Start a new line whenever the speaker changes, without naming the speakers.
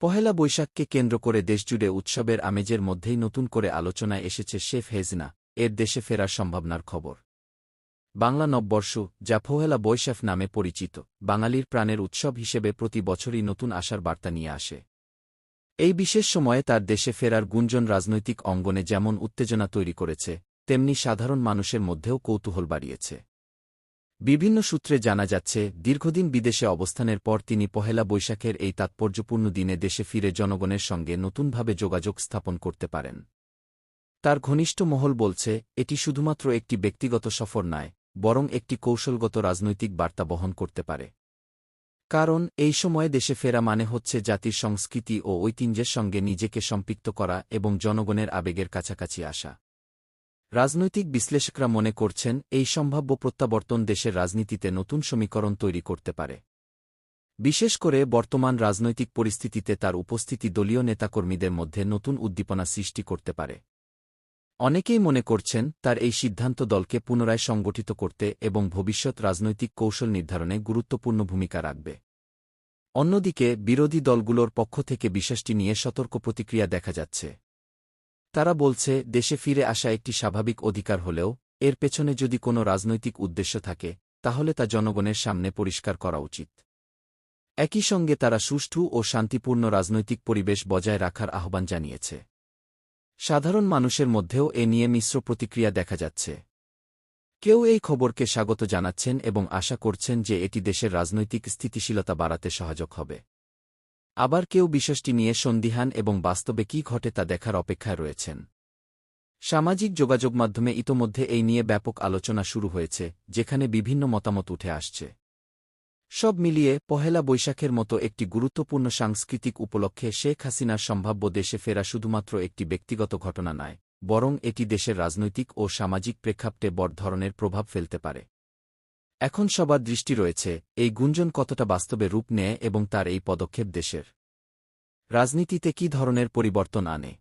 পহেলা বৈশাখকে কেন্দ্র করে দেশজুড়ে উৎসবের আমেজের মধ্যেই নতুন করে আলোচনায় এসেছে শেফ হেজনা এর দেশে ফেরার সম্ভাবনার খবর। বাংলা নববর্ষ, যা পহেলা বৈশাখ নামে পরিচিত, বাঙালির প্রাণের উৎসব হিসেবে প্রতি বছরই নতুন আশার বার্তা নিয়ে আসে। এই বিশেষ সময়ে তার দেশে ফেরার গুঞ্জন রাজনৈতিক অঙ্গনে যেমন উত্তেজনা তৈরি করেছে, তেমনি সাধারণ মানুষের মধ্যেও কৌতূহল বাড়িয়েছে। বিভিন্ন সূত্রে জানা যাচ্ছে, দীর্ঘদিন বিদেশে অবস্থানের পর তিনি পহেলা বৈশাখের এই তাৎপর্যপূর্ণ দিনে দেশে ফিরে জনগণের সঙ্গে নতুনভাবে যোগাযোগ স্থাপন করতে পারেন। তার ঘনিষ্ঠ মহল বলছে, এটি শুধুমাত্র একটি ব্যক্তিগত সফর নয়, বরং একটি কৌশলগত রাজনৈতিক বার্তা বহন করতে পারে। কারণ এই সময়ে দেশে ফেরা মানে হচ্ছে জাতির সংস্কৃতি ও ঐতিহ্যের সঙ্গে নিজেকে সম্পৃক্ত করা এবং জনগণের আবেগের কাছাকাছি আসা। রাজনৈতিক বিশ্লেষকরা মনে করছেন, এই সম্ভাব্য প্রত্যাবর্তন দেশের রাজনীতিতে নতুন সমীকরণ তৈরি করতে পারে। বিশেষ করে বর্তমান রাজনৈতিক পরিস্থিতিতে তার উপস্থিতি দলীয় নেতাকর্মীদের মধ্যে নতুন উদ্দীপনা সৃষ্টি করতে পারে। অনেকেই মনে করছেন, তার এই সিদ্ধান্ত দলকে পুনরায় সংগঠিত করতে এবং ভবিষ্যৎ রাজনৈতিক কৌশল নির্ধারণে গুরুত্বপূর্ণ ভূমিকা রাখবে। অন্যদিকে বিরোধী দলগুলোর পক্ষ থেকে বিষয়টি নিয়ে সতর্ক প্রতিক্রিয়া দেখা যাচ্ছে। তারা বলছে, দেশে ফিরে আসা একটি স্বাভাবিক অধিকার হলেও এর পেছনে যদি কোনো রাজনৈতিক উদ্দেশ্য থাকে, তাহলে তা জনগণের সামনে পরিষ্কার করা উচিত। একই সঙ্গে তারা সুষ্ঠু ও শান্তিপূর্ণ রাজনৈতিক পরিবেশ বজায় রাখার আহ্বান জানিয়েছে। সাধারণ মানুষের মধ্যেও এ নিয়ে মিশ্র প্রতিক্রিয়া দেখা যাচ্ছে। কেউ এই খবরকে স্বাগত জানাচ্ছেন এবং আশা করছেন যে এটি দেশের রাজনৈতিক স্থিতিশীলতা বাড়াতে সহায়ক হবে। আবার কেউ বিষয়টি নিয়ে সন্দিহান এবং বাস্তবে কী ঘটে তা দেখার অপেক্ষায় রয়েছেন। সামাজিক যোগাযোগ মাধ্যমে ইতোমধ্যে এই নিয়ে ব্যাপক আলোচনা শুরু হয়েছে, যেখানে বিভিন্ন মতামত উঠে আসছে। সব মিলিয়ে পহেলা বৈশাখের মতো একটি গুরুত্বপূর্ণ সাংস্কৃতিক উপলক্ষে শেখ হাসিনার সম্ভাব্য দেশে ফেরা শুধুমাত্র একটি ব্যক্তিগত ঘটনা নয়, বরং এটি দেশের রাজনৈতিক ও সামাজিক প্রেক্ষাপটে বড় ধরনের প্রভাব ফেলতে পারে। এখন সবার দৃষ্টি রয়েছে, এই গুঞ্জন কতটা বাস্তবে রূপ নেয় এবং তার এই পদক্ষেপ দেশের রাজনীতিতে কী ধরনের পরিবর্তন আনে।